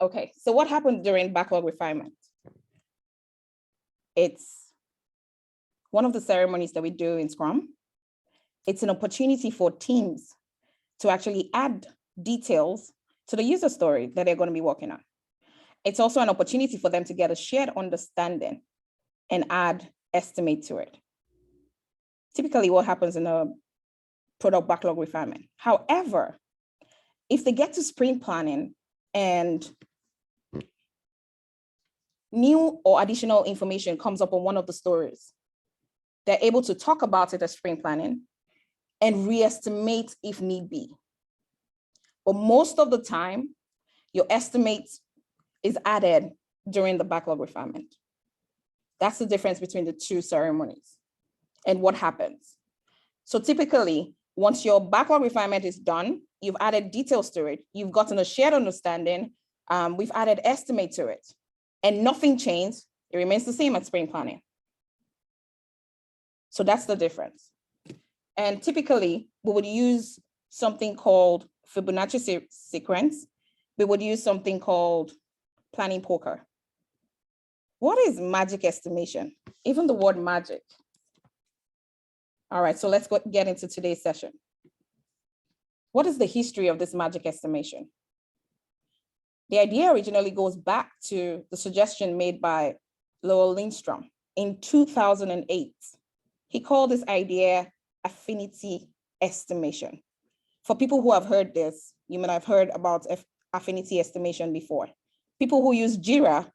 Okay, so what happened during backlog refinement? It's one of the ceremonies that we do in Scrum. It's an opportunity for teams to actually add details to the user story that they're going to be working on. It's also an opportunity for them to get a shared understanding and add estimate to it. Typically what happens in a product backlog refinement. However, if they get to sprint planning and new or additional information comes up on one of the stories, they're able to talk about it as sprint planning and re-estimate if need be. But most of the time, your estimate is added during the backlog refinement. That's the difference between the two ceremonies and what happens. So typically, once your backlog refinement is done, you've added details to it, you've gotten a shared understanding, we've added estimate to it, and nothing changed, it remains the same at sprint planning. So that's the difference. And typically, we would use something called Fibonacci sequence. We would use something called planning poker. What is magic estimation? Even the word magic. All right, so let's get into today's session. What is the history of this magic estimation? The idea originally goes back to the suggestion made by Lowell Lindstrom in 2008. He called this idea affinity estimation. For people who have heard this, you might have heard about affinity estimation before. People who use Jira,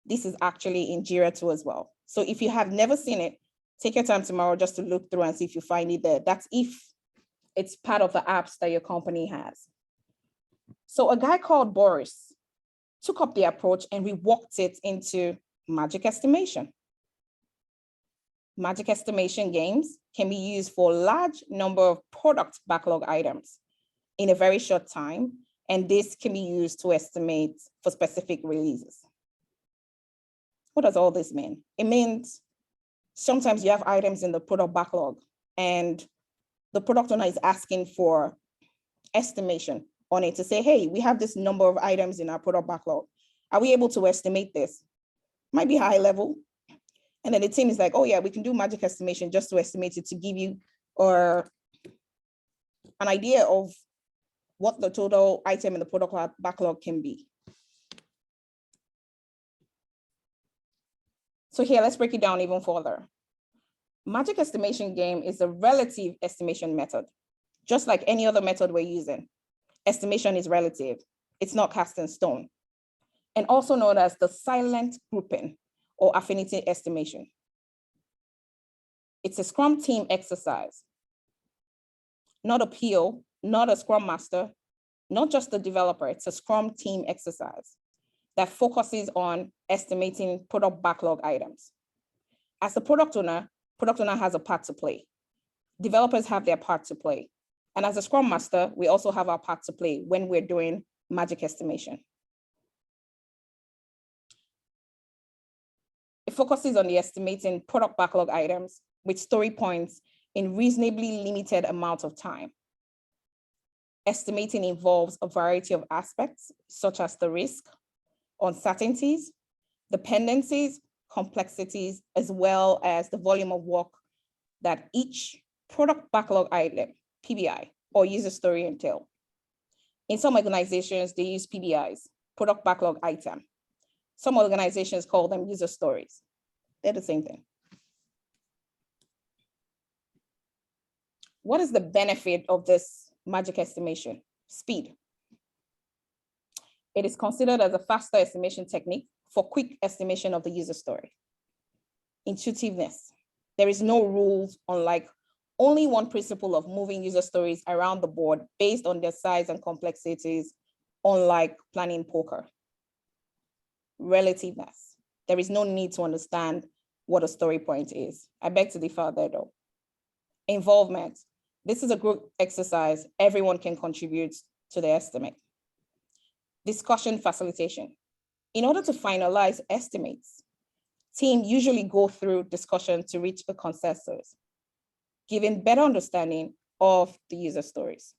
this is actually in Jira too as well. So if you have never seen it, take your time tomorrow just to look through and see if you find it there. That's if it's part of the apps that your company has. So a guy called Boris took up the approach and reworked it into magic estimation. Magic estimation games can be used for a large number of product backlog items in a very short time, and this can be used to estimate for specific releases. What does all this mean? It means sometimes you have items in the product backlog and the product owner is asking for estimation on it to say, hey, we have this number of items in our product backlog. Are we able to estimate this? Might be high level. And then the team is like, oh yeah, we can do magic estimation just to estimate it to give you or an idea of what the total item in the product backlog can be. So here, let's break it down even further. Magic estimation game is a relative estimation method. Just like any other method we're using, estimation is relative. It's not cast in stone. And also known as the silent grouping or affinity estimation. It's a Scrum team exercise, not a PO, not a Scrum master, not just the developer, it's a Scrum team exercise that focuses on estimating product backlog items. As the product owner has a part to play. Developers have their part to play. And as a Scrum master, we also have our part to play when we're doing magic estimation. It focuses on the estimating product backlog items with story points in reasonably limited amount of time. Estimating involves a variety of aspects, such as the risk, uncertainties, dependencies, complexities, as well as the volume of work that each product backlog item, PBI, or user story entail. In some organizations, they use PBIs, product backlog item. Some organizations call them user stories. They're the same thing. What is the benefit of this magic estimation? Speed. It is considered as a faster estimation technique for quick estimation of the user story. Intuitiveness. There is no rules, unlike only one principle of moving user stories around the board based on their size and complexities, unlike planning poker. Relativeness. There is no need to understand what a story point is. I beg to differ there though. Involvement. This is a group exercise. Everyone can contribute to the estimate. Discussion facilitation. In order to finalize estimates, teams usually go through discussion to reach a consensus, giving better understanding of the user stories.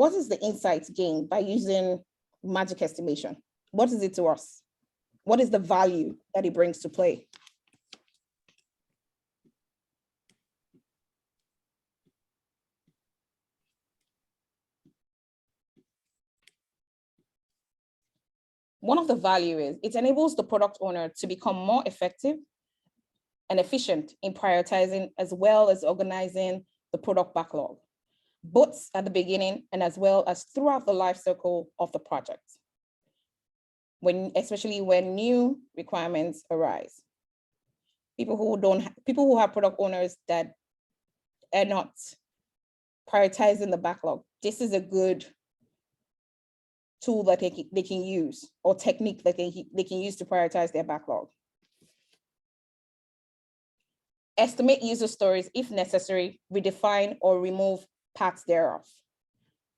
what is the insight gained by using magic estimation? What is it to us? What is the value that it brings to play? One of the value is it enables the product owner to become more effective and efficient in prioritizing as well as organizing the product backlog, both at the beginning and as well as throughout the life cycle of the project, especially when new requirements arise. People who have product owners that are not prioritizing the backlog, this is a good tool that they can use, or technique that they can use to prioritize their backlog. Estimate user stories if necessary, redefine or remove parts thereof.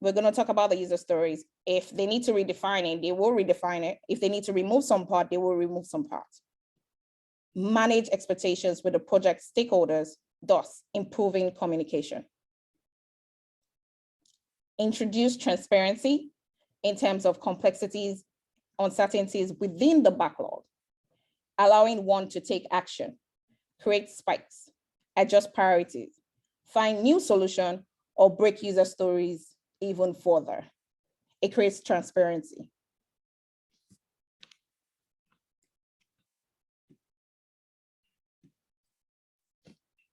We're going to talk about the user stories. If they need to redefine it, they will redefine it. If they need to remove some part, they will remove some parts. Manage expectations with the project stakeholders, thus improving communication. Introduce transparency in terms of complexities, uncertainties within the backlog, allowing one to take action, create spikes, adjust priorities, find new solution, or break user stories even further. It creates transparency.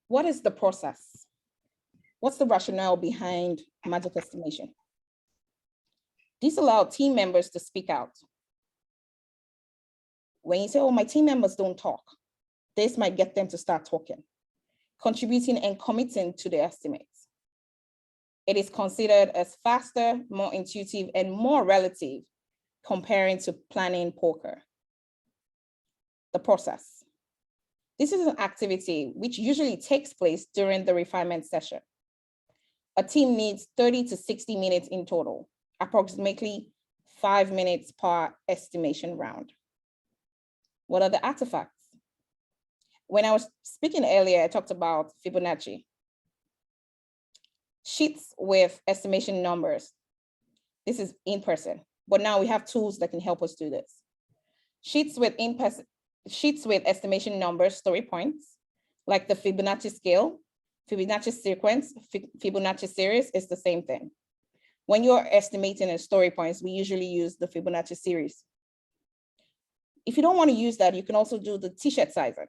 What is the process? What's the rationale behind magic estimation? This allows team members to speak out. When you say, oh, my team members don't talk, this might get them to start talking, contributing and committing to the estimates. It is considered as faster, more intuitive, and more relative comparing to planning poker. The process. This is an activity which usually takes place during the refinement session. A team needs 30 to 60 minutes in total, approximately 5 minutes per estimation round. What are the artifacts? When I was speaking earlier, I talked about Fibonacci. Sheets with estimation numbers. This is in person, but now we have tools that can help us do this. Sheets with estimation numbers, story points, like the Fibonacci scale, Fibonacci sequence, Fibonacci series is the same thing. When you're estimating a story points, we usually use the Fibonacci series. If you don't want to use that, you can also do the t-shirt sizing.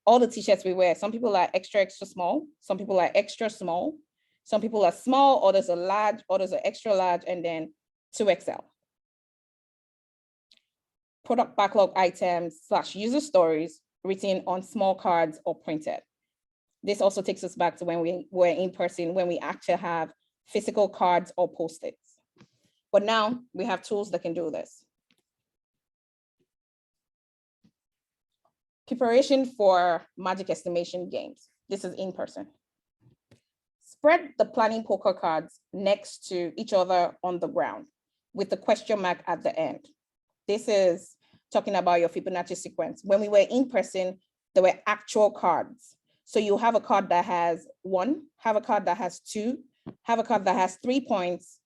All the t-shirts we wear, some people are extra, extra small, some people are extra small, some people are small, others are large, others are extra large, and then 2XL. Product backlog items / user stories written on small cards or printed. This also takes us back to when we were in person, when we actually have physical cards or Post-its. But now we have tools that can do this. Preparation for magic estimation games. This is in person. Spread the planning poker cards next to each other on the ground with the question mark at the end. This is talking about your Fibonacci sequence. When we were in person, there were actual cards. So you have a card that has 1, have a card that has 2, have a card that has 3 points,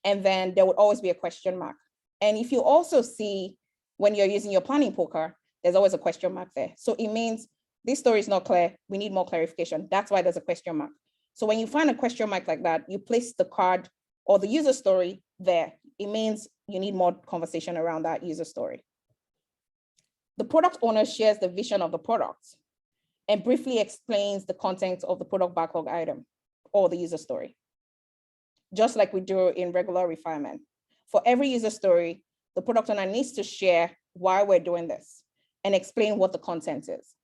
and then there would always be a question mark. And if you also see when you're using your planning poker, there's always a question mark there. So it means this story is not clear. We need more clarification. That's why there's a question mark. So when you find a question mark like that, you place the card or the user story there. It means you need more conversation around that user story. The product owner shares the vision of the product and briefly explains the content of the product backlog item or the user story, just like we do in regular refinement. For every user story, the product owner needs to share why we're doing this and explain what the content is.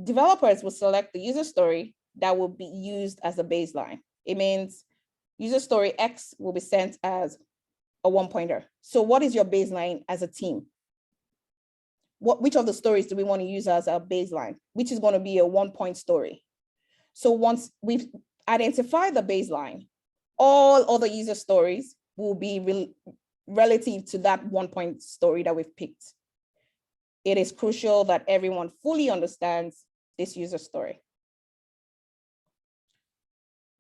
Developers will select the user story that will be used as a baseline. It means user story X will be sent as a 1-pointer. So what is your baseline as a team? Which of the stories do we want to use as a baseline? Which is going to be a 1-point story? So once we've identified the baseline, all other user stories will be relative to that 1-point story that we've picked. It is crucial that everyone fully understands this user story.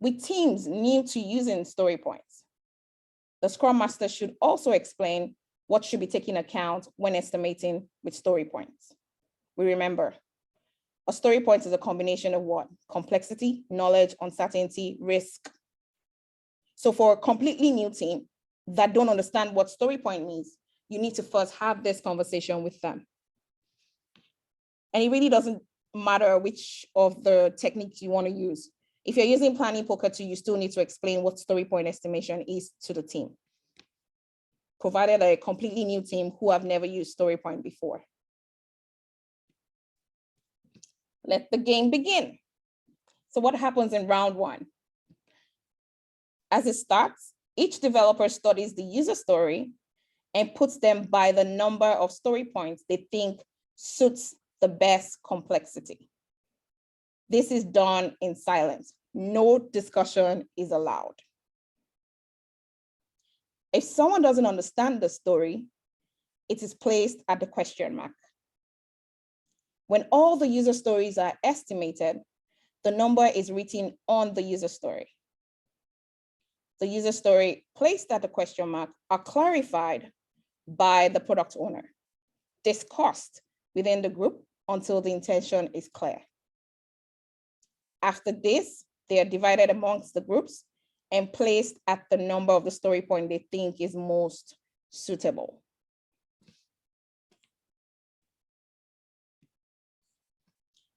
With teams new to using story points, the Scrum Master should also explain what should be taken account when estimating with story points. We remember, a story point is a combination of what? Complexity, knowledge, uncertainty, risk. So for a completely new team that don't understand what story point means, you need to first have this conversation with them. And it really doesn't matter which of the techniques you want to use. If you're using Planning Poker 2, you still need to explain what story point estimation is to the team, provided a completely new team who have never used story point before. Let the game begin. So what happens in round one? As it starts, each developer studies the user story and puts them by the number of story points they think suits the best complexity. This is done in silence. No discussion is allowed. If someone doesn't understand the story, it is placed at the question mark. When all the user stories are estimated, the number is written on the user story. The user story placed at the question mark are clarified by the product owner, discussed within the group until the intention is clear. After this, they are divided amongst the groups and placed at the number of the story point they think is most suitable.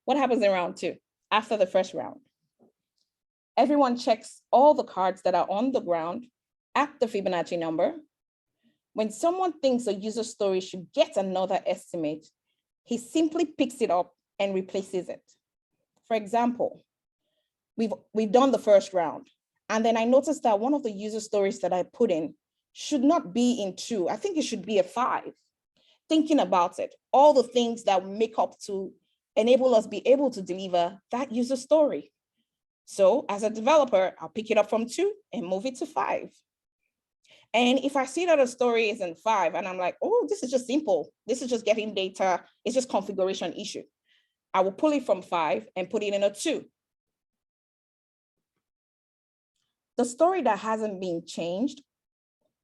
What happens in round two? After the first round, everyone checks all the cards that are on the ground at the Fibonacci number. When someone thinks a user story should get another estimate, he simply picks it up and replaces it. For example, we've done the first round, and then I noticed that one of the user stories that I put in should not be in 2. I think it should be a 5. Thinking about it, all the things that make up to enable us be able to deliver that user story. So as a developer, I'll pick it up from 2 and move it to 5. And if I see that a story is in 5 and I'm like, oh, this is just simple, this is just getting data, it's just configuration issue, I will pull it from 5 and put it in a 2. The story that hasn't been changed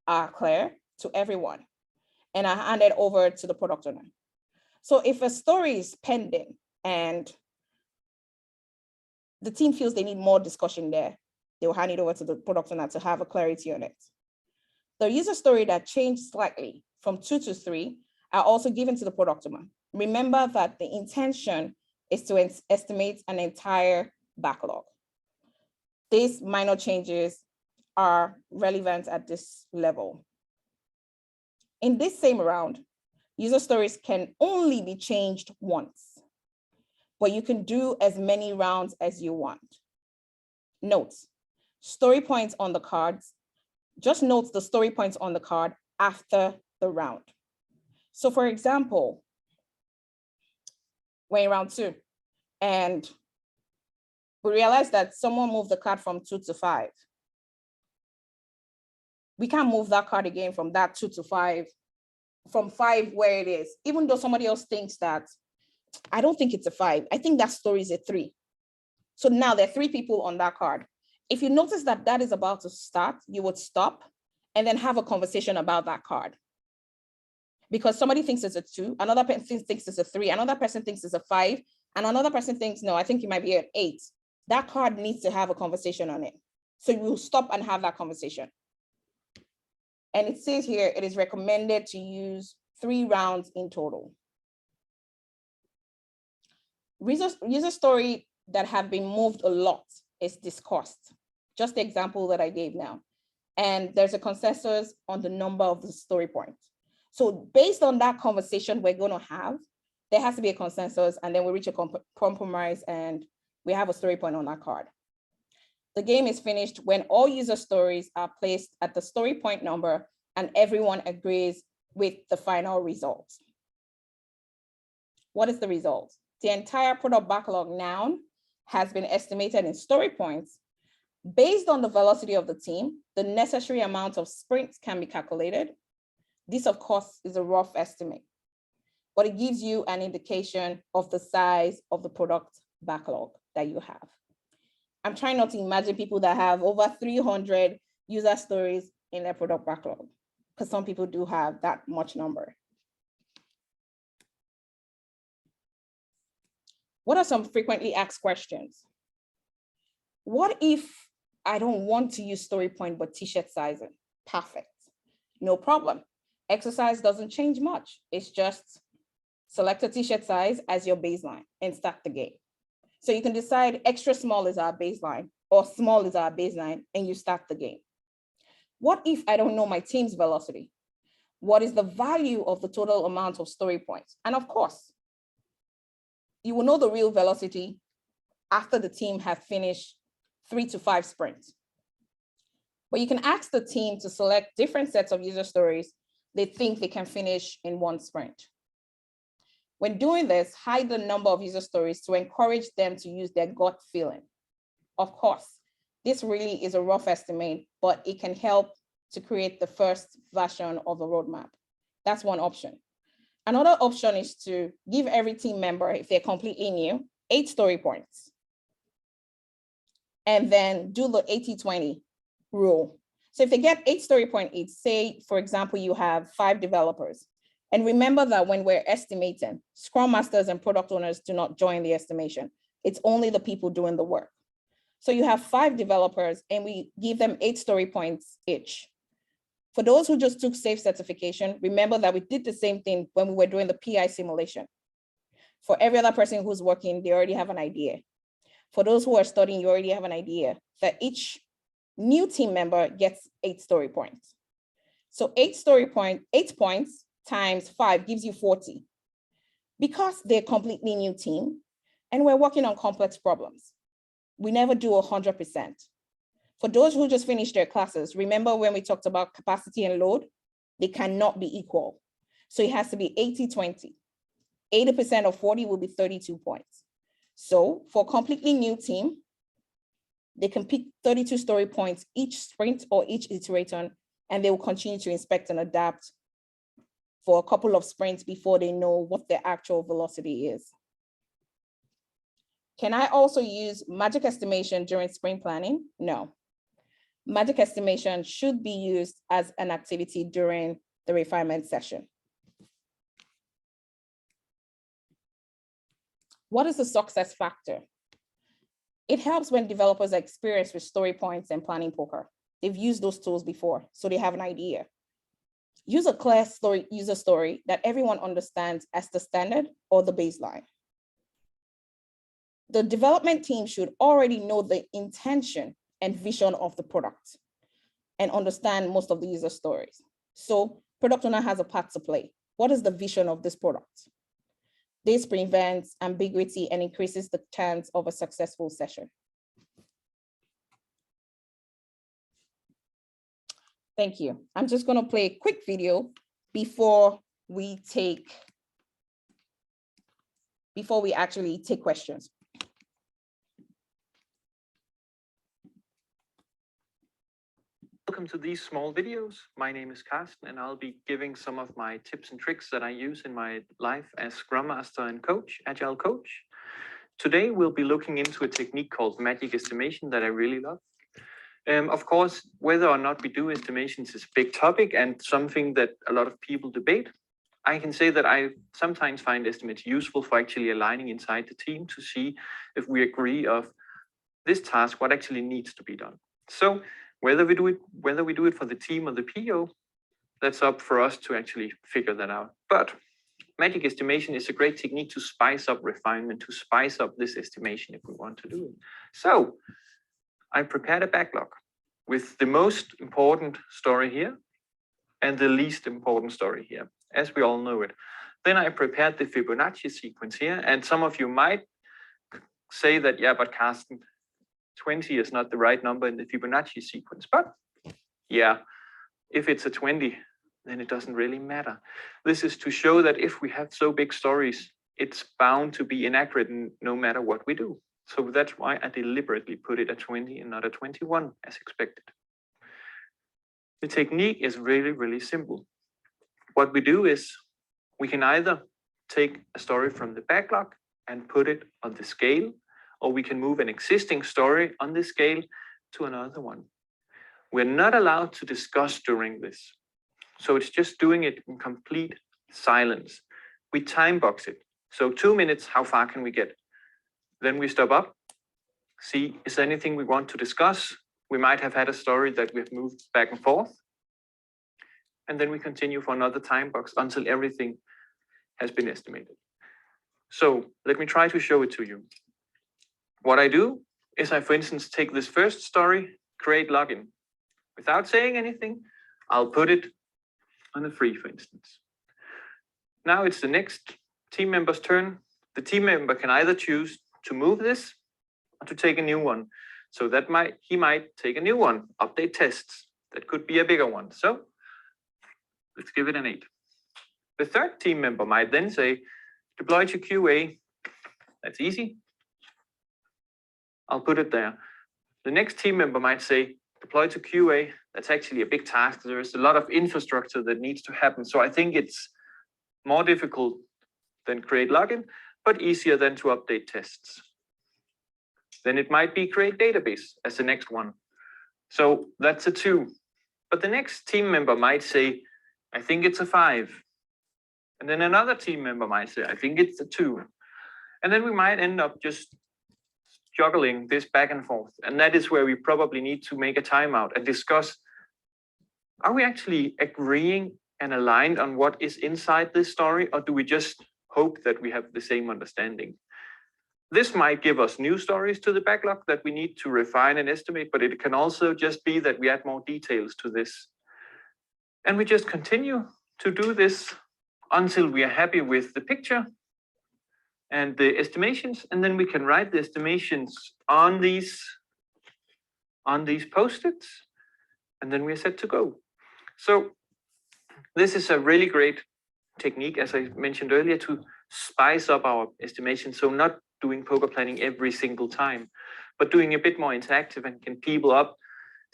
are clear to everyone, and I hand it over to the product owner. So if a story is pending and the team feels they need more discussion there, they will hand it over to the product owner to have a clarity on it. The user story that changed slightly from 2 to 3 are also given to the product owner. Remember that the intention is to estimate an entire backlog. These minor changes are relevant at this level. In this same round, user stories can only be changed once, but you can do as many rounds as you want. Note, story points on the cards, just note the story points on the card after the round. So for example, we're in round 2 and we realize that someone moved the card from 2 to 5. We can't move that card again from that 2 to 5, from 5 where it is, even though somebody else thinks that, I don't think it's a 5, I think that story is a 3. So now there are 3 people on that card. If you notice that that is about to start, you would stop and then have a conversation about that card. Because somebody thinks it's a 2, another person thinks it's a 3, another person thinks it's a 5, and another person thinks, no, I think it might be an 8. That card needs to have a conversation on it. So you will stop and have that conversation. And it says here, it is recommended to use 3 rounds in total. User story that have been moved a lot is discussed. Just the example that I gave now. And there's a consensus on the number of the story points. So based on that conversation we're going to have, there has to be a consensus, and then we reach a compromise and we have a story point on that card. The game is finished when all user stories are placed at the story point number and everyone agrees with the final result. What is the result? The entire product backlog now has been estimated in story points. Based on the velocity of the team, the necessary amount of sprints can be calculated. This, of course, is a rough estimate, but it gives you an indication of the size of the product backlog that you have. I'm trying not to imagine people that have over 300 user stories in their product backlog, because some people do have that much number. What are some frequently asked questions? What if I don't want to use story point, but t-shirt sizing? Perfect, no problem. Exercise doesn't change much. It's just select a t-shirt size as your baseline and start the game. So you can decide extra small is our baseline or small is our baseline, and you start the game. What if I don't know my team's velocity? What is the value of the total amount of story points? And of course, you will know the real velocity after the team have finished 3 to 5 sprints. But you can ask the team to select different sets of user stories they think they can finish in 1 sprint. When doing this, hide the number of user stories to encourage them to use their gut feeling. Of course, this really is a rough estimate, but it can help to create the first version of a roadmap. That's one option. Another option is to give every team member, if they're completely new, 8 story points. And then do the 80-20 rule. So if they get 8 story point each, say, for example, you have 5 developers. And remember that when we're estimating, Scrum Masters and product owners do not join the estimation. It's only the people doing the work. So you have 5 developers and we give them 8 story points each. For those who just took SAFe certification, remember that we did the same thing when we were doing the PI simulation. For every other person who's working, they already have an idea. For those who are studying, you already have an idea that each new team member gets 8 story points. So 8 points times 5 gives you 40. Because they're a completely new team and we're working on complex problems, we never do 100%. For those who just finished their classes, remember when we talked about capacity and load? They cannot be equal. So it has to be 80-20. 80% of 40 will be 32 points. So for a completely new team, they can pick 32 story points each sprint or each iteration, and they will continue to inspect and adapt for a couple of sprints before they know what their actual velocity is. Can I also use magic estimation during sprint planning? No. Magic estimation should be used as an activity during the refinement session. What is the success factor? It helps when developers are experienced with story points and planning poker. They've used those tools before, so they have an idea. Use a clear user story that everyone understands as the standard or the baseline. The development team should already know the intention and vision of the product and understand most of the user stories. So product owner has a part to play. What is the vision of this product? This prevents ambiguity and increases the chance of a successful session. Thank you. I'm just going to play a quick video before we actually take questions. Welcome to these small videos. My name is Carsten, and I'll be giving some of my tips and tricks that I use in my life as Scrum Master and coach, Agile coach. Today, we'll be looking into a technique called magic estimation that I really love. Of course, whether or not we do estimations is a big topic and something that a lot of people debate. I can say that I sometimes find estimates useful for actually aligning inside the team to see if we agree of this task, what actually needs to be done. So whether we do it for the team or the PO, that's up for us to actually figure that out. But magic estimation is a great technique to spice up refinement, to spice up this estimation if we want to do it. So I prepared a backlog with the most important story here and the least important story here, as we all know it. Then I prepared the Fibonacci sequence here, and some of you might say that, yeah, but Carsten, 20 is not the right number in the Fibonacci sequence. But yeah, if it's a 20, then it doesn't really matter. This is to show that if we have so big stories, it's bound to be inaccurate no matter what we do. So that's why I deliberately put it at 20 and not at 21 as expected. The technique is really, really simple. What we do is we can either take a story from the backlog and put it on the scale, or we can move an existing story on this scale to another one. We're not allowed to discuss during this. So it's just doing it in complete silence. We time box it. So 2 minutes, how far can we get? Then we stop up, see, is there anything we want to discuss? We might have had a story that we've moved back and forth. And then we continue for another time box until everything has been estimated. So let me try to show it to you. What I do is I, for instance, take this first story, create login. Without saying anything, I'll put it on a free, for instance. Now it's the next team member's turn. The team member can either choose to move this or to take a new one. So that he might take a new one, update tests. That could be a bigger one. So let's give it an 8. The third team member might then say, deploy to QA. That's easy. I'll put it there. The next team member might say, deploy to QA. That's actually a big task. There's a lot of infrastructure that needs to happen. So I think it's more difficult than create login, but easier than to update tests. Then it might be create database as the next one. So that's a 2. But the next team member might say, I think it's a 5. And then another team member might say, I think it's a 2. And then we might end up just juggling this back and forth. And that is where we probably need to make a timeout and discuss, are we actually agreeing and aligned on what is inside this story, or do we just hope that we have the same understanding? This might give us new stories to the backlog that we need to refine and estimate, but it can also just be that we add more details to this. And we just continue to do this until we are happy with the picture and the estimations, and then we can write the estimations on these post-its, and then we're set to go. So this is a really great technique, as I mentioned earlier, to spice up our estimation. So not doing poker planning every single time, but doing a bit more interactive and can people up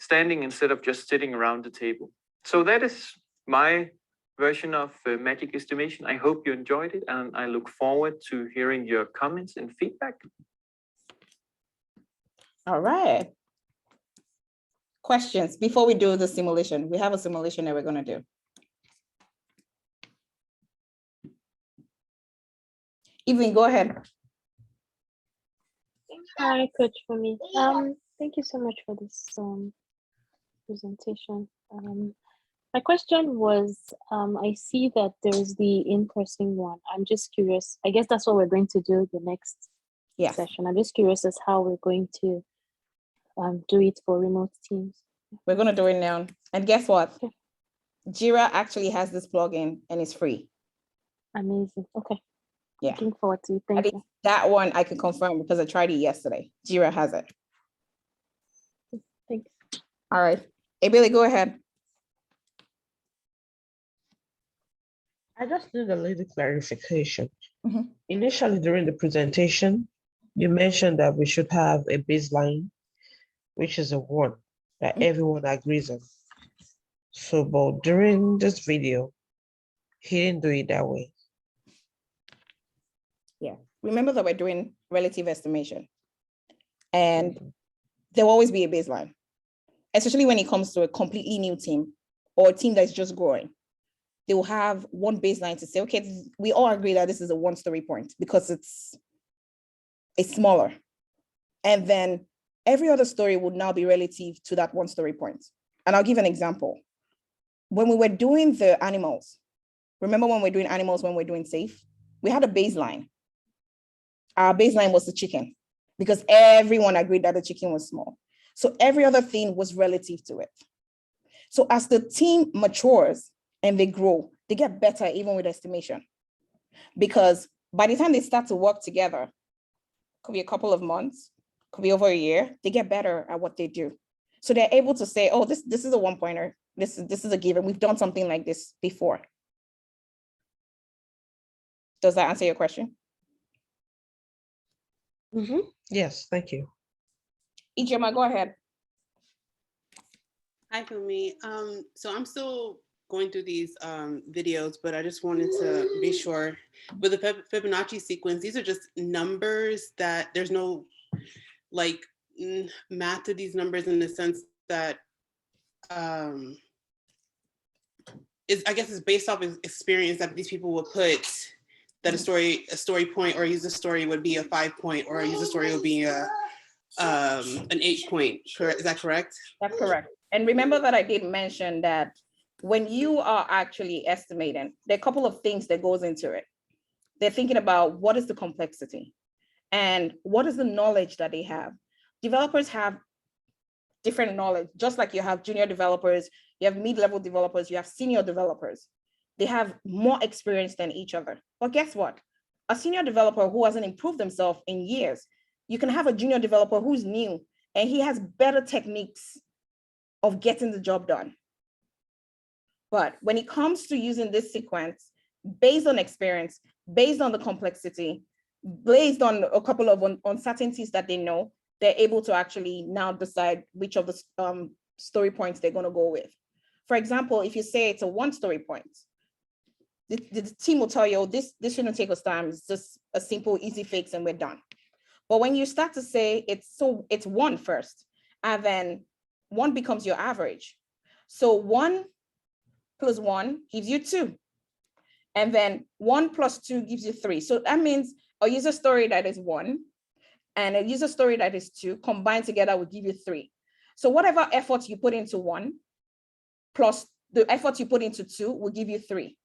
standing instead of just sitting around the table. So that is my version of magic estimation. I hope you enjoyed it, and I look forward to hearing your comments and feedback. All right. Questions before we do the simulation? We have a simulation that we're going to do. Evelyn, go ahead. Hi, Coach, for me. Thank you so much for this presentation. My question was, I see that there's the in-person one. I'm just curious. I guess that's what we're going to do the next session. I'm just curious as how we're going to do it for remote teams. We're going to do it now. And guess what? Okay. Jira actually has this plugin and it's free. Amazing. Okay. Yeah. Looking forward to it. Thank you. That one I can confirm because I tried it yesterday. Jira has it. Thanks. All right. Hey, Billy, go ahead. I just need a little clarification. Initially, during the presentation, you mentioned that we should have a baseline, which is a 1 that everyone agrees on. So, but during this video, he didn't do it that way. Yeah. Remember that we're doing relative estimation. And there will always be a baseline, especially when it comes to a completely new team or a team that's just growing. They will have one baseline to say, okay, we all agree that this is a 1 story point because it's smaller. And then every other story would now be relative to that 1 story point. And I'll give an example. When we were doing the animals, remember when we're doing animals, when we're doing safe, we had a baseline. Our baseline was the chicken because everyone agreed that the chicken was small. So every other thing was relative to it. So as the team matures and they grow, they get better even with estimation. Because by the time they start to work together, could be a couple of months, could be over a year, they get better at what they do. So they're able to say, oh, this is a 1-pointer. This is a given. We've done something like this before. Does that answer your question? Yes, thank you. Ijoma, go ahead. Hi, Fumi. So I'm still going through these videos, but I just wanted to be sure with the Fibonacci sequence, these are just numbers that there's no like math to these numbers in the sense that I guess it's based off of experience that these people will put that a story point or a user story would be a 5 point or a user story would be an 8 point. Is that correct? That's correct. And remember that I did mention that when you are actually estimating, there are a couple of things that goes into it. They're thinking about what is the complexity and what is the knowledge that they have. Developers have different knowledge, just like you have junior developers, you have mid-level developers, you have senior developers. They have more experience than each other. But guess what? A senior developer who hasn't improved himself in years, you can have a junior developer who's new and he has better techniques of getting the job done. But when it comes to using this sequence, based on experience, based on the complexity, based on a couple of uncertainties that they know, they're able to actually now decide which of the story points they're going to go with. For example, if you say it's a 1 story point, the team will tell you, this shouldn't take us time. It's just a simple, easy fix and we're done. But when you start to say it's 1 first, and then 1 becomes your average. So 1 plus 1 gives you 2. And then 1 plus 2 gives you 3. So that means a user story that is 1 and a user story that is 2 combined together will give you 3. So whatever effort you put into 1 plus the effort you put into 2 will give you 3.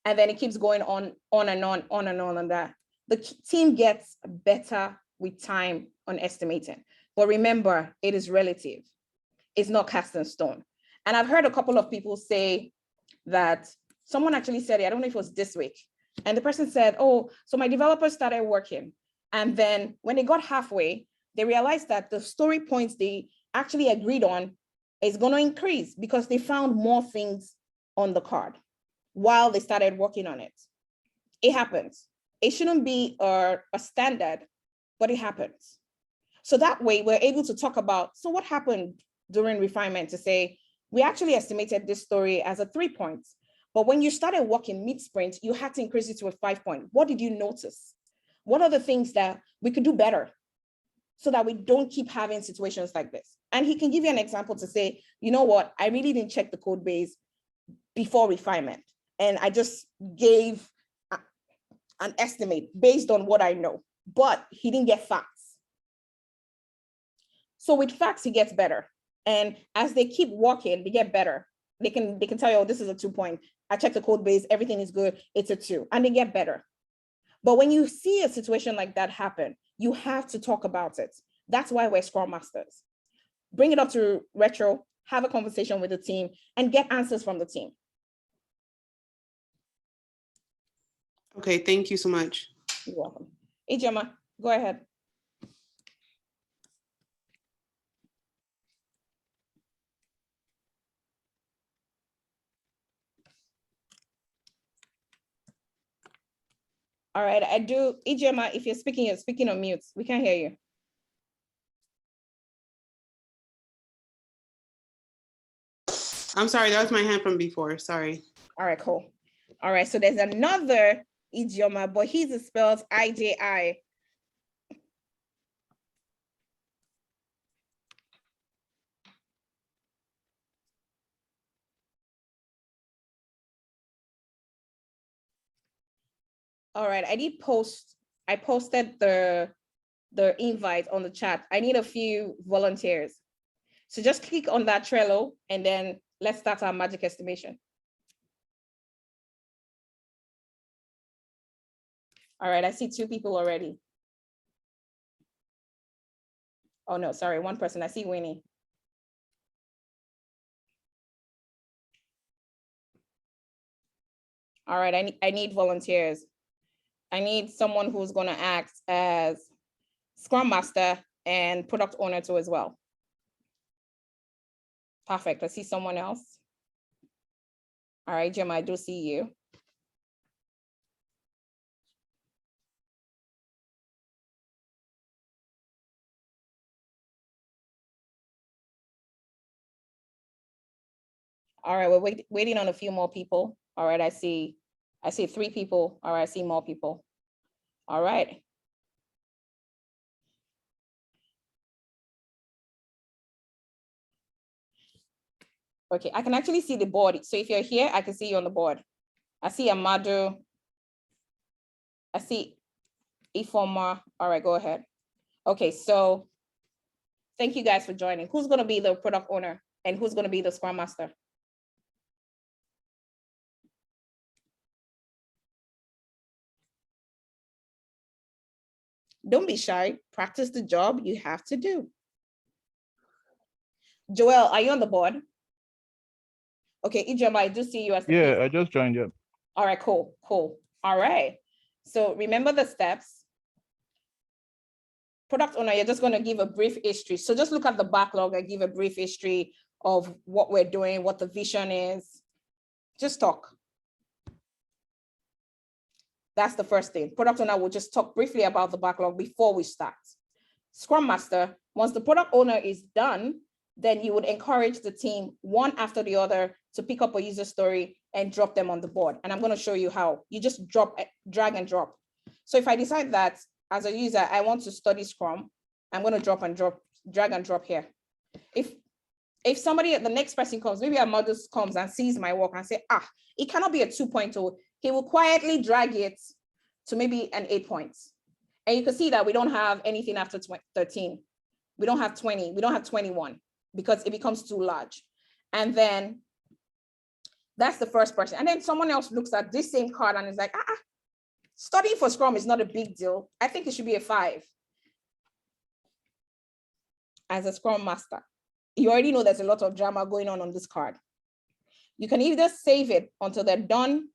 And then it keeps going on and on that. The team gets better with time on estimating. But remember, it is relative. It's not cast in stone. And I've heard a couple of people say that someone actually said it, I don't know if it was this week. And the person said, oh, so my developers started working. And then when they got halfway, they realized that the story points they actually agreed on is going to increase because they found more things on the card while they started working on it. It happens. It shouldn't be a standard, but it happens. So that way we're able to talk about, so what happened during refinement to say, we actually estimated this story as a 3 points, but when you started working mid-sprint, you had to increase it to a 5 point. What did you notice? What are the things that we could do better so that we don't keep having situations like this? And he can give you an example to say, you know what, I really didn't check the code base before refinement. And I just gave an estimate based on what I know, but he didn't get facts. So with facts, he gets better. And as they keep working, they get better. They can tell you, oh, this is a 2 point. I checked the code base, everything is good, it's a 2, and they get better. But when you see a situation like that happen, you have to talk about it. That's why we're Scrum Masters. Bring it up to retro, have a conversation with the team, and get answers from the team. Okay, thank you so much. You're welcome. Ijoma, go ahead. All right, I do. Ijoma, if you're speaking on mute. We can't hear you. I'm sorry, that was my hand from before, sorry. All right, cool. All right, so there's another Ijoma, but his is spelled IJI. All right, I posted the invite on the chat. I need a few volunteers. So just click on that Trello and then let's start our magic estimation. All right, I see 2 people already. Oh no, sorry, 1 person. I see Winnie. All right, I need volunteers. I need someone who's gonna act as Scrum Master and Product Owner too as well. Perfect, I see someone else. All right, Jim, I do see you. All right, we're waiting on a few more people. All right, I see 3 people. All right, I see more people. All right. Okay, I can actually see the board. So if you're here, I can see you on the board. I see Amadu. I see Ifoma. All right, go ahead. Okay, so thank you guys for joining. Who's going to be the product owner and who's going to be the Scrum Master? Don't be shy. Practice the job you have to do. Joel, are you on the board? Okay, Ijoma, I do see you as the Yeah, lead. I just joined you. All right, cool. All right. So remember the steps. Product owner, you're just going to give a brief history. So just look at the backlog and give a brief history of what we're doing, what the vision is. Just talk. That's the first thing. Product owner will just talk briefly about the backlog before we start. Scrum Master, once the product owner is done, then you would encourage the team one after the other to pick up a user story and drop them on the board. And I'm going to show you how. You just drag and drop. So if I decide that as a user, I want to study Scrum, I'm going to drag and drop here. If somebody, the next person comes, maybe a model comes and sees my work and say, it cannot be a 2.0, he will quietly drag it to maybe an 8 points. And you can see that we don't have anything after 13. We don't have 20, we don't have 21 because it becomes too large. And then that's the first person. And then someone else looks at this same card and is like, studying for Scrum is not a big deal. I think it should be a 5. As a Scrum Master, you already know there's a lot of drama going on this card. You can either save it until they're done,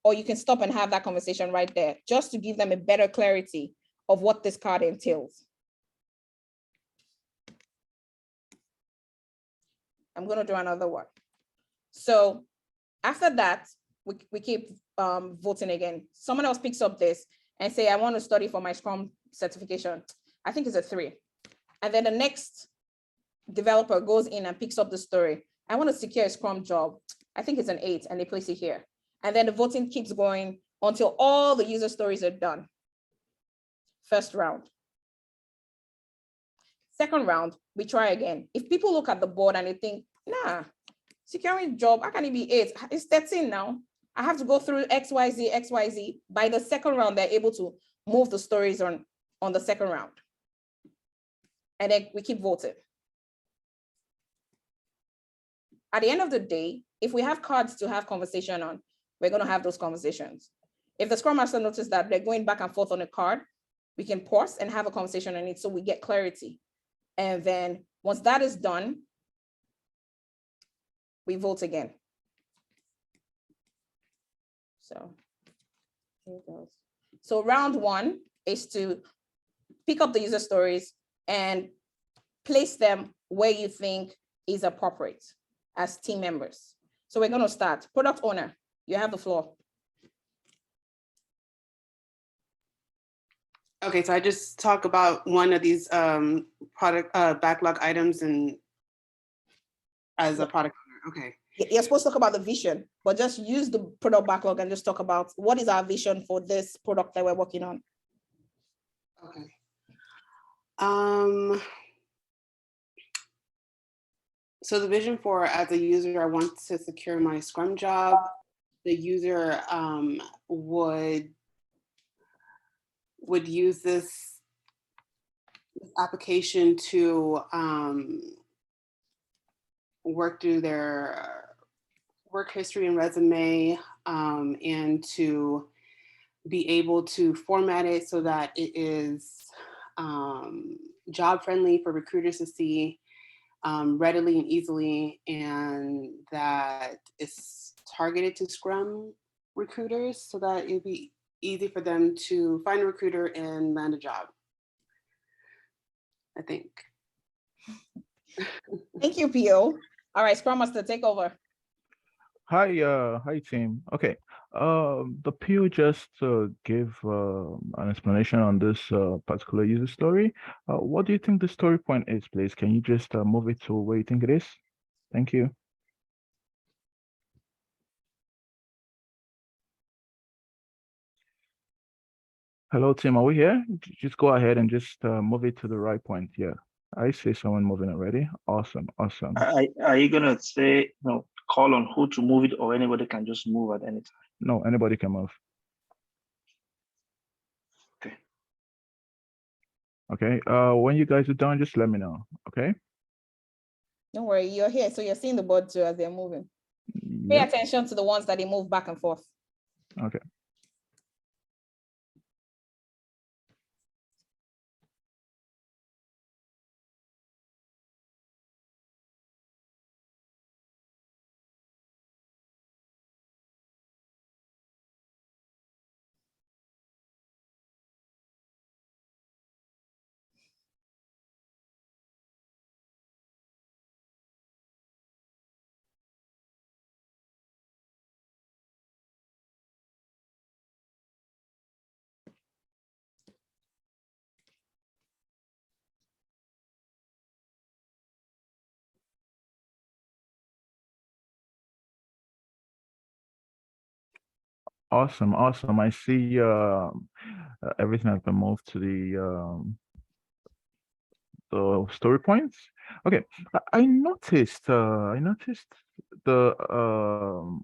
or you can stop and have that conversation right there, just to give them a better clarity of what this card entails. I'm going to do another one. So after that, we keep voting again. Someone else picks up this and say, I want to study for my Scrum certification. I think it's a 3. And then the next developer goes in and picks up the story. I want to secure a Scrum job. I think it's an 8, and they place it here. And then the voting keeps going until all the user stories are done. First round. Second round, we try again. If people look at the board and they think, nah, securing job, how can it be 8? It's 13 now. I have to go through XYZ, XYZ. By the second round, they're able to move the stories on the second round. And then we keep voting. At the end of the day, if we have cards to have conversation on, we're going to have those conversations. If the Scrum Master notices that they're going back and forth on a card, we can pause and have a conversation on it so we get clarity. And then once that is done, we vote again. So here it goes. So round 1 is to pick up the user stories and place them where you think is appropriate as team members. So we're going to start. Product owner, you have the floor. Okay, so I just talk about one of these product backlog items and as a product owner. Okay. You're supposed to talk about the vision, but just use the product backlog and just talk about what is our vision for this product that we're working on. Okay. So the vision for, as a user, I want to secure my Scrum job. The user would use this application to work through their work history and resume, and to be able to format it so that it is job friendly for recruiters to see readily and easily, and that it's targeted to Scrum recruiters so that it'd be easy for them to find a recruiter and land a job, I think. Thank you, Pio. All right, Scrum Master, take over. Hi team. Okay, the PO just gave an explanation on this particular user story. What do you think the story point is, please? Can you just move it to where you think it is? Thank you. Hello team, are we here? Just go ahead and just move it to the right point. Yeah, I see someone moving already. Awesome, awesome. Are you gonna say call on who to move it, or anybody can just move at any time? No, anybody can move. Okay. Okay. When you guys are done, just let me know. Okay. Don't worry, you're here, so you're seeing the board too as they're moving. Pay Yep. attention to the ones that they move back and forth. Okay. Awesome, awesome. I see everything has been moved to the story points. Okay, I noticed the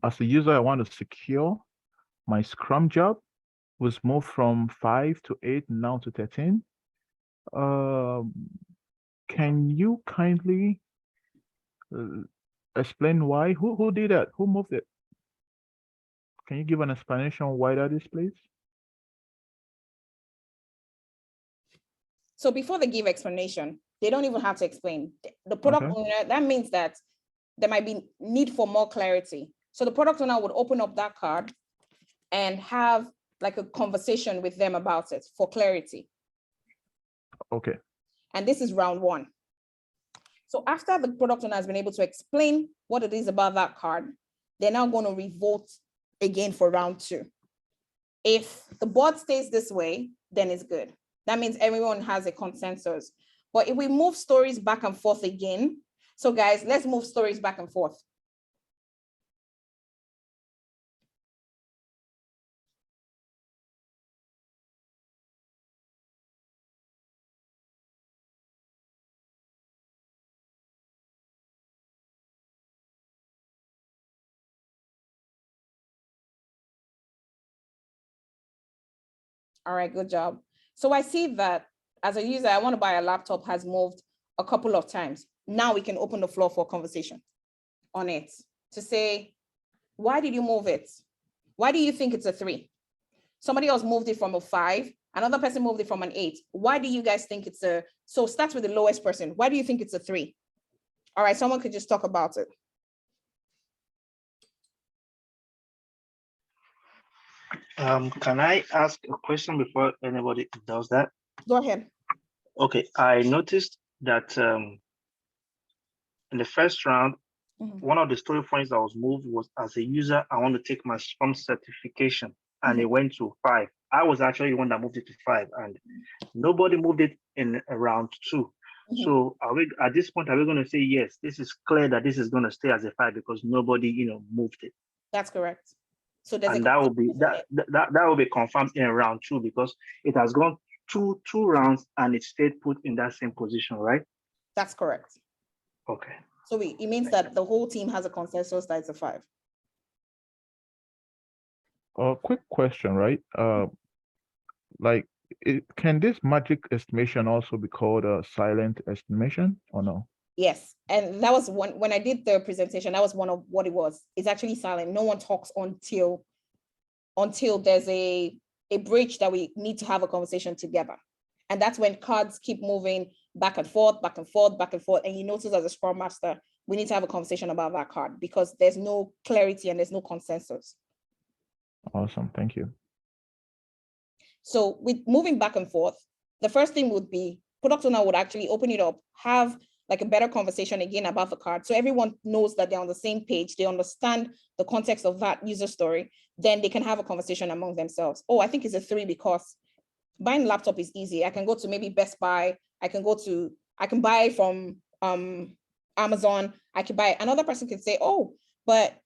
as a user I want to secure my Scrum job was moved from 5 to 8 now to 13. Can you kindly explain why? Who did that? Who moved it? Can you give an explanation why that is, please? So before they give explanation, they don't even have to explain. The product Okay. owner, that means that there might be need for more clarity. So the product owner would open up that card and have like a conversation with them about it for clarity. Okay. And this is round one. So after the product owner has been able to explain what it is about that card, they're now going to revote again for round two. If the board stays this way, then it's good. That means everyone has a consensus. But if we move stories back and forth again, so guys, let's move stories back and forth. All right, good job. So I see that as a user, I want to buy a laptop has moved a couple of times. Now we can open the floor for conversation on it to say, why did you move it? Why do you think it's a 3? Somebody else moved it from a 5. Another person moved it from an 8. Why do you guys think it's a, so start with the lowest person. Why do you think it's a 3? All right, someone could just talk about it. Can I ask a question before anybody does that? Go ahead. Okay, I noticed that in the first round, one of the story points that was moved was, as a user, I want to take my Scrum certification, and it went to 5. I was actually the one that moved it to 5, and nobody moved it in round 2. So are we, at this point, are we going to say, yes, this is clear that this is going to stay as a 5 because nobody, moved it? That's correct. So there's and that will be that will be confirmed in round 2 because it has gone two rounds and it stayed put in that same position, right? That's correct. Okay. So it means that the whole team has a consensus that it's a 5. Quick question, right? Can this magic estimation also be called a silent estimation or no? Yes, and that was one, when I did the presentation, that was one of what it was. It's actually silent. No one talks until there's a bridge that we need to have a conversation together. And that's when cards keep moving back and forth, back and forth, back and forth. And you notice as a Scrum Master, we need to have a conversation about that card because there's no clarity and there's no consensus. Awesome, thank you. So with moving back and forth, the first thing would be product owner would actually open it up, have like a better conversation again about the card. So everyone knows that they're on the same page. They understand the context of that user story. Then they can have a conversation among themselves. Oh, I think it's a 3 because buying a laptop is easy. I can go to maybe Best Buy. I can buy from Amazon. I can buy, another person can say, oh, but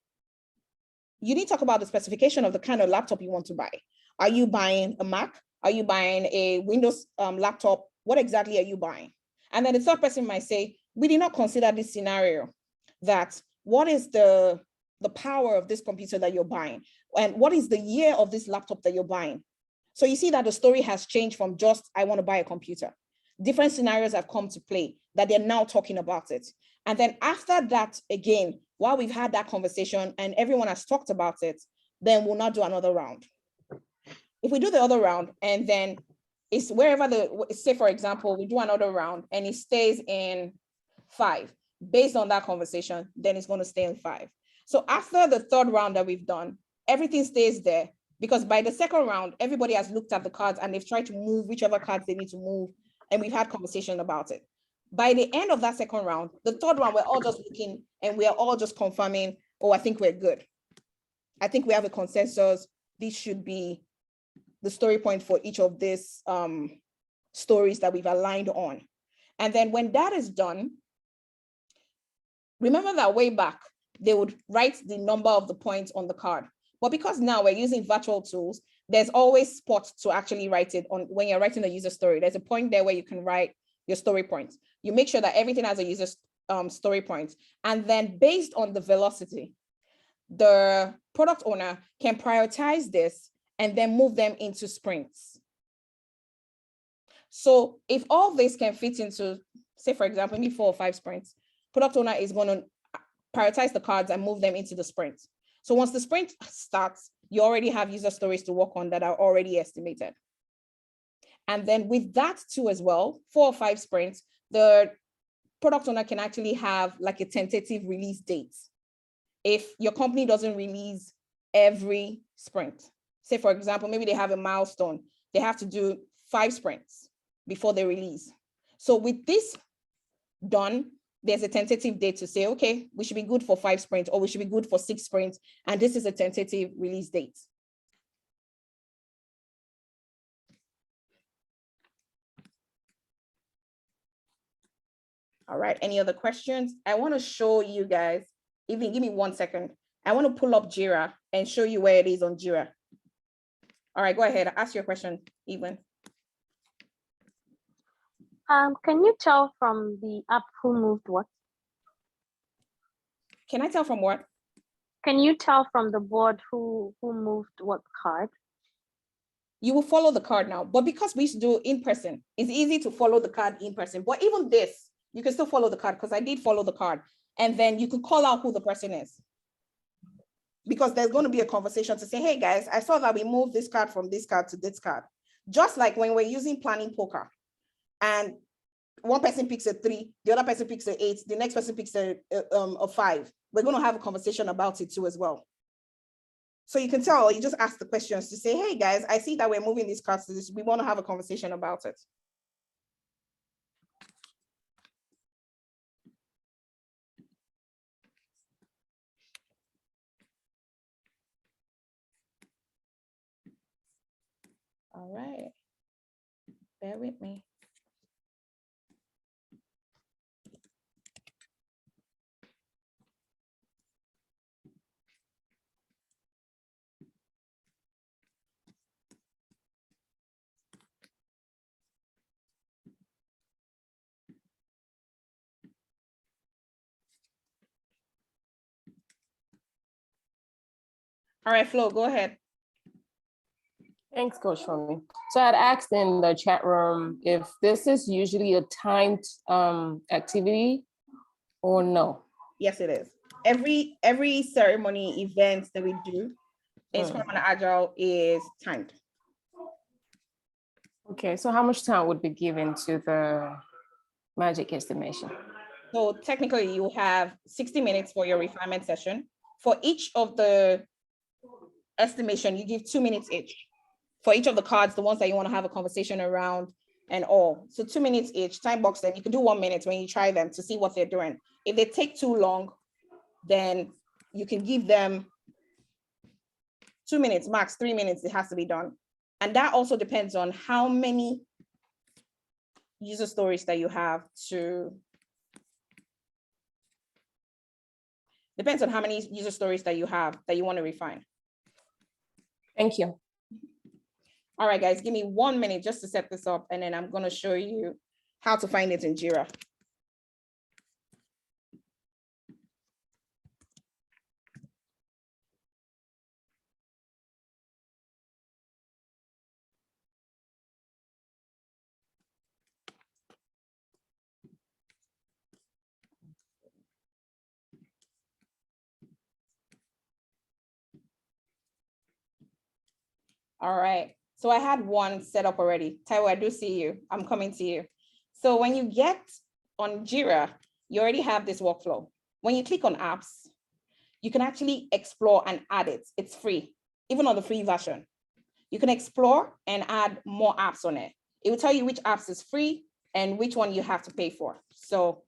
you need to talk about the specification of the kind of laptop you want to buy. Are you buying a Mac? Are you buying a Windows laptop? What exactly are you buying? And then the third person might say, we did not consider this scenario, that what is the power of this computer that you're buying? And what is the year of this laptop that you're buying? So you see that the story has changed from just, I want to buy a computer. Different scenarios have come to play that they're now talking about it. And then after that, again, while we've had that conversation and everyone has talked about it, then we'll not do another round. If we do the other round and then it's wherever say for example, we do another round and it stays in 5, based on that conversation, then it's going to stay in 5. So after the third round that we've done, everything stays there because by the second round, everybody has looked at the cards and they've tried to move whichever cards they need to move. And we've had conversation about it. By the end of that second round, the third round, we're all just looking and we are all just confirming, oh, I think we're good. I think we have a consensus. This should be the story point for each of these stories that we've aligned on. And then when that is done, remember that way back, they would write the number of the points on the card. But because now we're using virtual tools, there's always spots to actually write it on. When you're writing a user story, there's a point there where you can write your story points. You make sure that everything has a user story point. And then based on the velocity, the product owner can prioritize this and then move them into sprints. So if all this can fit into, say, for example, maybe 4 or 5 sprints, product owner is going to prioritize the cards and move them into the sprint. So once the sprint starts, you already have user stories to work on that are already estimated. And then with that too as well, 4 or 5 sprints, the product owner can actually have like a tentative release date. If your company doesn't release every sprint, say for example, maybe they have a milestone, they have to do 5 sprints before they release. So with this done, there's a tentative date to say, okay, we should be good for 5 sprints or we should be good for 6 sprints. And this is a tentative release date. All right, any other questions? I want to show you guys, even give me 1 second. I want to pull up Jira and show you where it is on Jira. All right, go ahead, ask your question, Evelyn. Can you tell from the app who moved what? Can I tell from what? Can you tell from the board who moved what card? You will follow the card now, but because we used to do in person, it's easy to follow the card in person. But even this, you can still follow the card because I did follow the card. And then you could call out who the person is. Because there's going to be a conversation to say, hey guys, I saw that we moved this card from this card to this card. Just like when we're using planning poker and one person picks a 3, the other person picks a 8, the next person picks a 5. We're going to have a conversation about it too as well. So you can tell, you just ask the questions to say, hey guys, I see that we're moving these cards to this. We want to have a conversation about it. All right, bear with me. All right, Flo, go ahead. Thanks, Coach Fumi. So I'd asked in the chat room if this is usually a timed activity or no. Yes, it is. Every ceremony event that we do in Scrum and Agile is timed. Okay, so how much time would be given to the magic estimation? So technically you have 60 minutes for your refinement session. For each of the estimation, you give 2 minutes each. For each of the cards, the ones that you want to have a conversation around and all. So 2 minutes each, time box them. You can do 1 minute when you try them to see what they're doing. If they take too long, then you can give them 2 minutes, max 3 minutes, it has to be done. And that also depends on how many user stories that you have to, depends on how many user stories that you have that you want to refine. Thank you. All right, guys, give me 1 minute just to set this up, and then I'm going to show you how to find it in Jira. All right, so I had one set up already. Taiwo, I do see you. I'm coming to you. So when you get on Jira, you already have this workflow. When you click on apps, you can actually explore and add it. It's free, even on the free version. You can explore and add more apps on it. It will tell you which apps is free and which one you have to pay for. So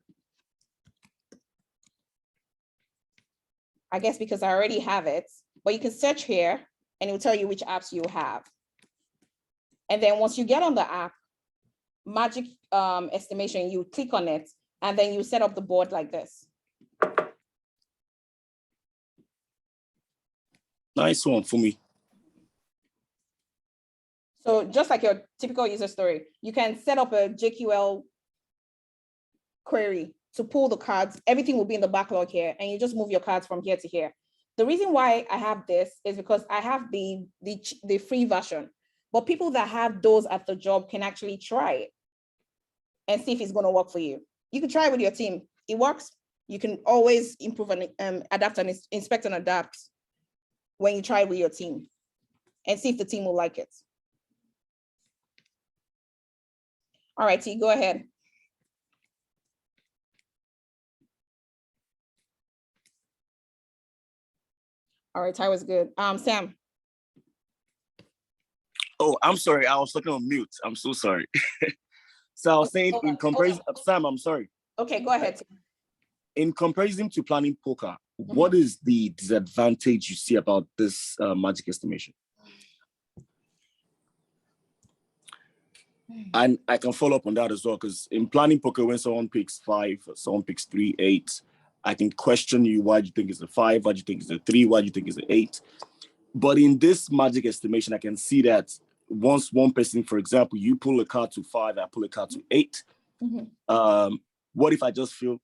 I guess because I already have it, but you can search here and it will tell you which apps you have. And then once you get on the app, Magic Estimation, you click on it and then you set up the board like this. Nice one for me. So just like your typical user story, you can set up a JQL query to pull the cards. Everything will be in the backlog here, and you just move your cards from here to here. The reason why I have this is because I have the free version, but people that have those at the job can actually try it and see if it's going to work for you. You can try it with your team. It works. You can always improve and adapt and inspect and adapt when you try it with your team and see if the team will like it. All right, T, go ahead. All right, Ty was good. Sam. Oh, I'm sorry. I was talking on mute. I'm so sorry. So I was saying in comparison, Sam, I'm sorry. Okay, go ahead. In comparison to planning poker, what is the disadvantage you see about this Magic Estimation? And I can follow up on that as well, because in planning poker, when someone picks 5, someone picks 3, 8, I can question you, why do you think it's a 5? Why do you think it's a 3? Why do you think it's an 8? But in this Magic Estimation, I can see that once one person, for example, you pull a card to 5, I pull a card to 8. What if I just feel,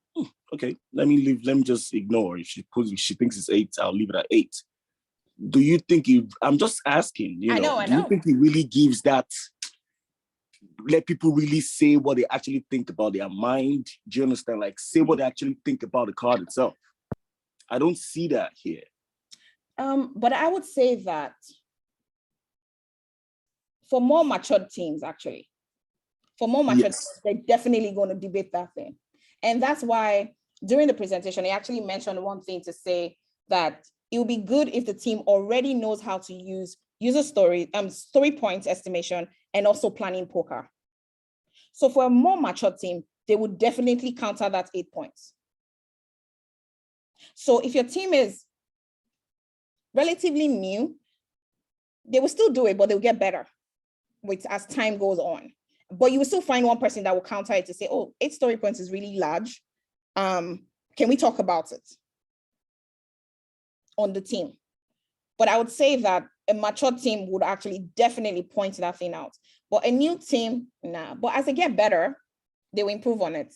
okay, let me just ignore. If she thinks it's 8, I'll leave it at 8. Do you think I'm just asking, I know. Do you think it really gives that, let people really say what they actually think about their mind? Do you understand? Like, say what they actually think about the card itself. I don't see that here. But I would say that for more matured teams, actually, they're definitely going to debate that thing. And that's why during the presentation, I actually mentioned one thing to say that it would be good if the team already knows how to use user story points estimation and also planning poker. So for a more mature team, they would definitely counter that 8 points. So if your team is relatively new, they will still do it, but they'll get better as time goes on. But you will still find one person that will counter it to say, oh, 8 story points is really large. Can we talk about it on the team? But I would say that a mature team would actually definitely point that thing out. But a new team, nah. But as they get better, they will improve on it.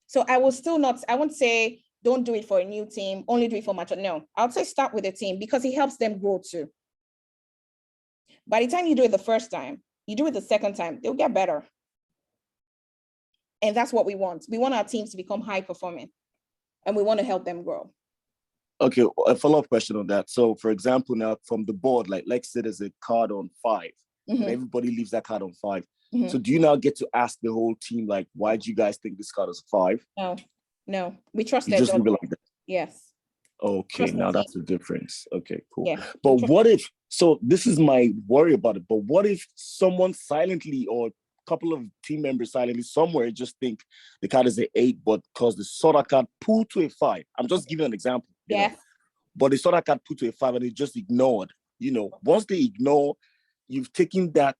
So I will still not, I won't say don't do it for a new team, only do it for mature. No, I would say start with a team because it helps them grow too. By the time you do it the first time, you do it the second time, they'll get better. And that's what we want. We want our teams to become high performing and we want to help them grow. Okay, a follow-up question on that. So for example, now from the board, like let's say there's a card on 5, and everybody leaves that card on 5. So do you now get to ask the whole team, like, why do you guys think this card is 5? No, we trust you just leave it like that. Yes. Okay, now that's the difference. Okay, cool. Yeah. But what if, so this is my worry about it, but what if someone silently or a couple of team members silently somewhere just think the card is an 8, but because the soda card pulled to a 5. I'm just giving an example. Yeah. But the soda card put to a 5 and it just ignored. Once they ignore, you've taken that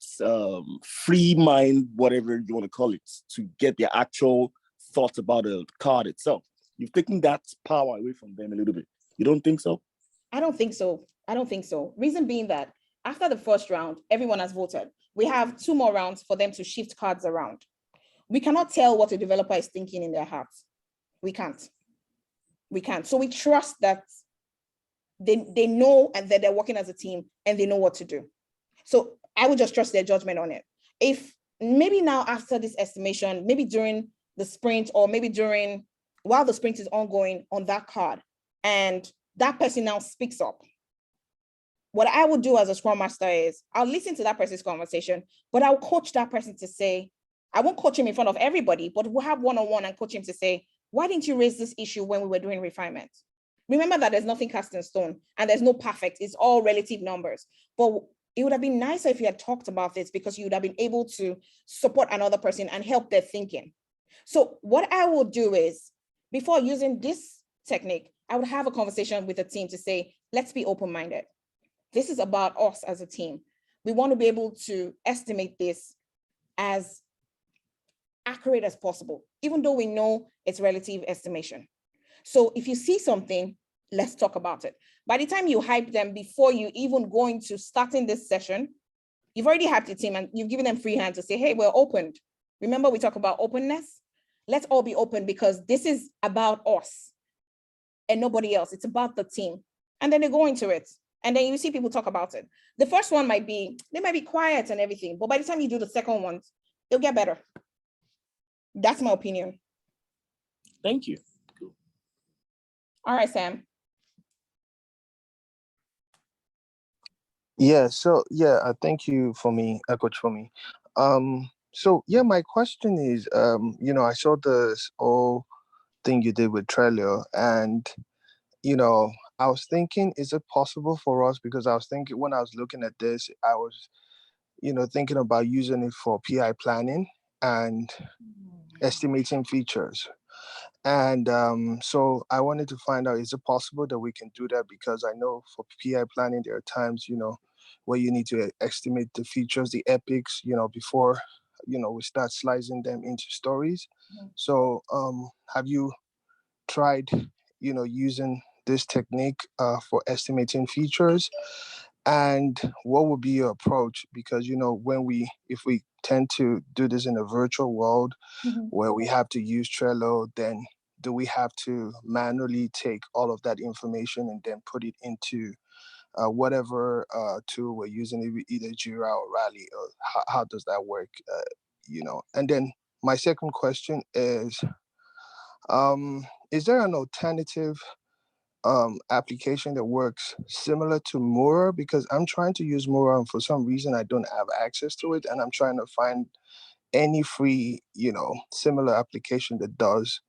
free mind, whatever you want to call it, to get their actual thoughts about the card itself. You've taken that power away from them a little bit. You don't think so? I don't think so. Reason being that after the first round, everyone has voted. we have 2 more rounds for them to shift cards around. We cannot tell what a developer is thinking in their hearts. We can't. So we trust that they know and that they're working as a team and they know what to do. So I would just trust their judgment on it. If maybe now after this estimation, maybe during the sprint or maybe while the sprint is ongoing on that card, and that person now speaks up, what I would do as a Scrum Master is I'll listen to that person's conversation, but I'll coach that person to say, I won't coach him in front of everybody, but we'll have one-on-one and coach him to say, why didn't you raise this issue when we were doing refinement? Remember that there's nothing cast in stone and there's no perfect, it's all relative numbers. But it would have been nicer if you had talked about this, because you would have been able to support another person and help their thinking. So what I will do is, before using this technique, I would have a conversation with the team to say, let's be open-minded. This is about us as a team. We want to be able to estimate this as accurate as possible, even though we know it's relative estimation. So if you see something, let's talk about it. By the time you hype them before you even go into starting this session, you've already hyped the team and you've given them free hand to say, hey, we're opened. Remember, we talk about openness? Let's all be open, because this is about us and nobody else. It's about the team. And then they go into it. And then you see people talk about it. The first one might be quiet and everything, but by the time you do the second ones, it'll get better. That's my opinion. Thank you. Cool. All right, Sam. Yeah, so thank you for me, Coach, for me. So yeah, my question is, I saw this whole thing you did with Trello, and I was thinking, is it possible for us? Because I was thinking, when I was looking at this, I was, thinking about using it for PI planning and estimating features. And so I wanted to find out, is it possible that we can do that? Because I know for PI planning, there are times, where you need to estimate the features, the epics, before, we start slicing them into stories. Mm-hmm. So have you tried, using this technique for estimating features? And what would be your approach? Because, if we tend to do this in a virtual world, mm-hmm. where we have to use Trello, then do we have to manually take all of that information and then put it into whatever tool we're using, either Jira or Rally? Or how does that work? And then my second question is there an alternative application that works similar to Mura? Because I'm trying to use Mura, and for some reason I don't have access to it, and I'm trying to find any free, similar application that does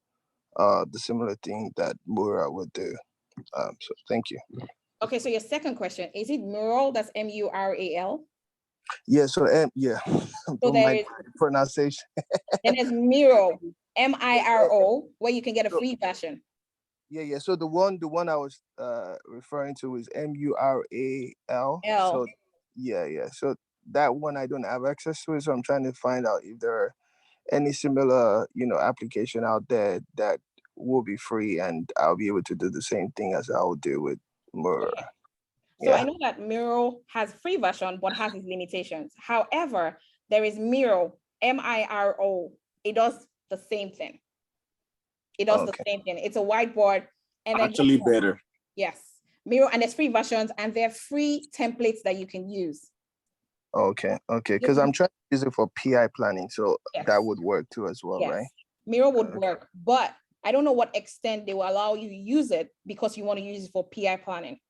the similar thing that Mura would do. So thank you. Okay, so your second question, is it Mural? That's M-U-R-A-L? Yeah, so yeah. So there is pronunciation. Then there's Miro, M-I-R-O, where you can get a free version. Yeah. So the one I was referring to is M-U-R-A-L. So yeah. So that one I don't have access to it. So I'm trying to find out if there are any similar, application out there that will be free and I'll be able to do the same thing as I would do with Mura. Okay. So I know that Miro has free version, but has its limitations. However, there is Miro, M-I-R-O. It does the same thing. The same thing. It's a whiteboard. And actually better. Yes. Miro, and there's free versions, and they're free templates that you can use. Okay. Because I'm trying to use it for PI planning, so that would work too as well, right? Miro would work, but I don't know what extent they will allow you to use it because you want to use it for PI planning.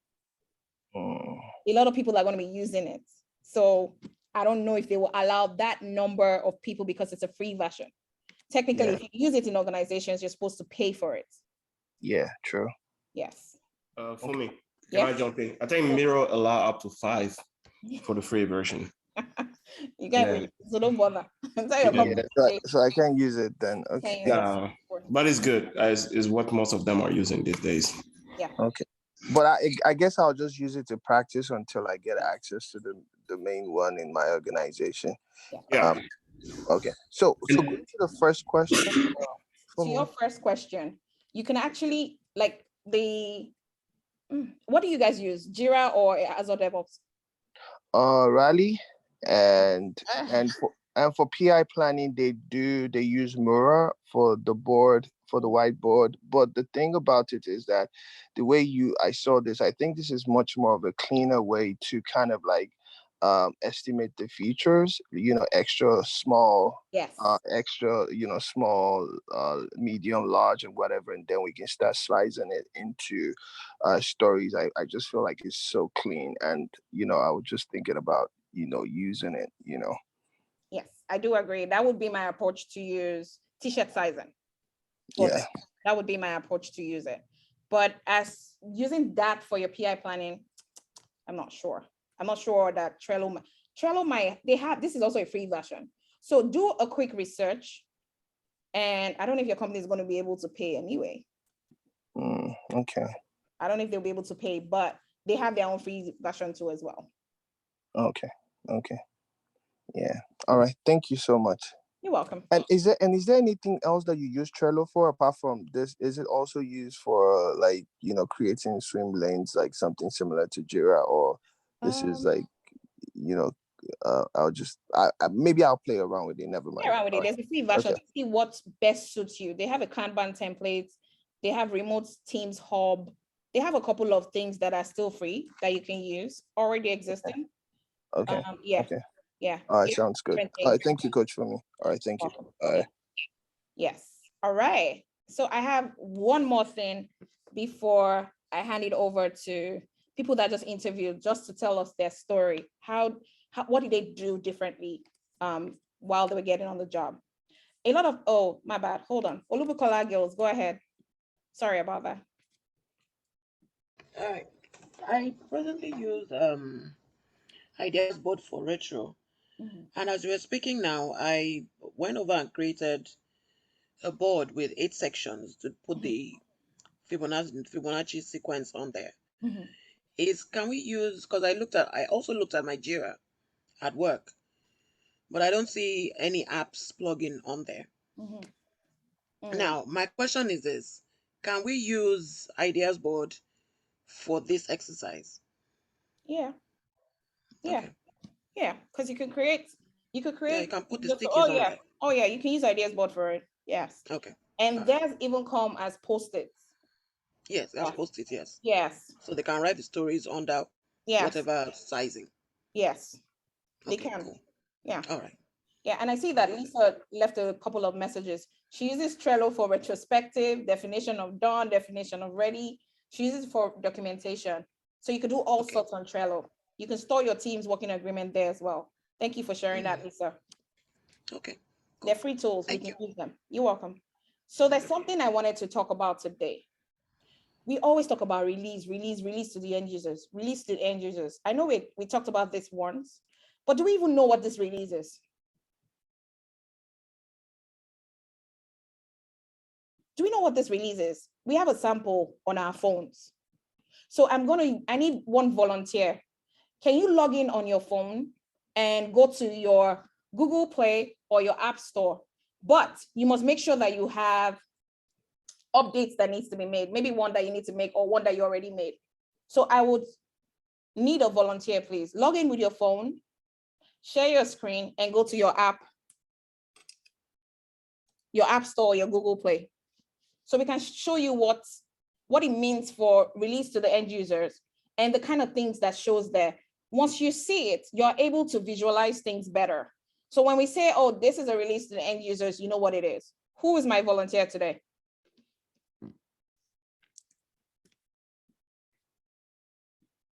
A lot of people are going to be using it. So I don't know if they will allow that number of people because it's a free version. Technically, if you use it in organizations, you're supposed to pay for it. Yeah, true. Yes. For me, can I jump in? I think Miro allow up to 5 for the free version. You got it, so don't bother. So I can't use it then. Okay. No, but it's good. Is what most of them are using these days. Yeah. Okay. But I guess I'll just use it to practice until I get access to the main one in my organization. Yeah. Okay. So going to the first question. So your first question, you can actually what do you guys use? Jira or Azure DevOps? Rally and for PI planning, they use Mura for the board, for the whiteboard. But the thing about it is that the way I saw this, I think this is much more of a cleaner way to kind of like estimate the features, extra small, extra, small, medium, large, and whatever, and then we can start slicing it into stories. I just feel like it's so clean, and I was just thinking about using it. Yes, I do agree. That would be my approach to use t-shirt sizing. Yeah, that would be my approach to use it. But as using that for your PI planning, I'm not sure. I'm not sure that Trello might, this is also a free version. So do a quick research. And I don't know if your company is going to be able to pay anyway. Okay. I don't know if they'll be able to pay, but they have their own free version too as well. Okay. Yeah. All right. Thank you so much. You're welcome. And is there anything else that you use Trello for apart from this? Is it also used for like, creating swim lanes, like something similar to Jira, or this is like, maybe I'll play around with it. Never mind. Play around with it. There's a free version to see what best suits you. They have a Kanban template. They have remote Teams hub. They have a couple of things that are still free that you can use, already existing. Okay. Okay. Yeah. All right. Sounds good. All right. Thank you, Coach, for me. All right. Thank you. All right. Yes. All right. So I have one more thing before I hand it over to people that just interviewed, just to tell us their story. What did they do differently while they were getting on the job? A lot of, oh, my bad. Hold on. Olubukola girls, go ahead. Sorry about that. All right. I presently use Ideas Board for retro. And as we're speaking now, I went over and created a board with 8 sections to put the Fibonacci sequence on there. Can we use, because I also looked at my Jira at work, but I don't see any apps plugin on there. Now, my question is this: can we use Ideas Board for this exercise? Yeah. Okay. Yeah, because you could create. Yeah, you can put the stickies oh on yeah. there. Oh yeah, you can use Ideas Board for it. Yes. Okay. And theirs even come as Post-its. Yes, that's Post-it, yes. Yes. So they can write the stories under whatever sizing. Yes. They Okay, can. cool. Yeah. All right. Yeah, and I see that Lisa left a couple of messages. She uses Trello for retrospective, definition of done, definition of ready. She uses it for documentation. So you could do all sorts on Trello. You can store your team's working agreement there as well. Thank you for sharing that, Lisa. Okay. Cool. They're free tools. We can use them. You're welcome. So there's something I wanted to talk about today. We always talk about release to the end users, release to the end users. I know we talked about this once, but do we even know what this release is? Do we know what this release is? We have a sample on our phones. So I need one volunteer. Can you log in on your phone and go to your Google Play or your App Store? But you must make sure that you have updates that needs to be made, maybe one that you need to make or one that you already made. So I would need a volunteer, please. Log in with your phone, share your screen, and go to your App Store, your Google Play. So we can show you what it means for release to the end users and the kind of things that shows there. Once you see it, you're able to visualize things better. So when we say, oh, this is a release to the end users, you know what it is. Who is my volunteer today?